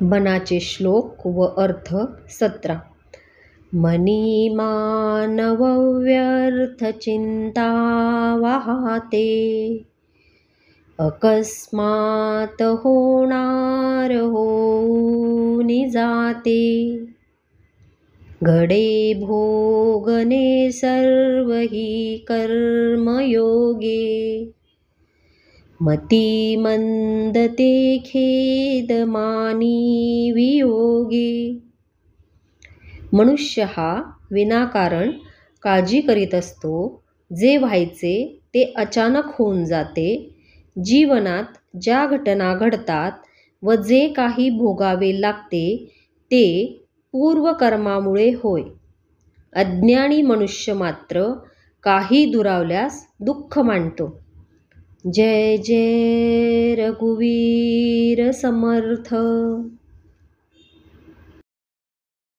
बनाचे श्लोक व अर्थ 17. मनी मानव व्यर्थ चिंता वाहते, अकस्मात होणार होऊन जाते. घडे भोगणे सर्व ही कर्मयोगे, मती मंदते खेद मानी वियोगे. मनुष्य हा विनाकारण काळजी करीत असतो. जे व्हायचे ते अचानक होऊन जाते. जीवनात ज्या घटना घडतात व जे काही भोगावे लागते ते पूर्वकर्मामुळे होय. अज्ञानी मनुष्य मात्र काही दुरावल्यास दुःख मानतो. जय जय रघुवीर समर्थ.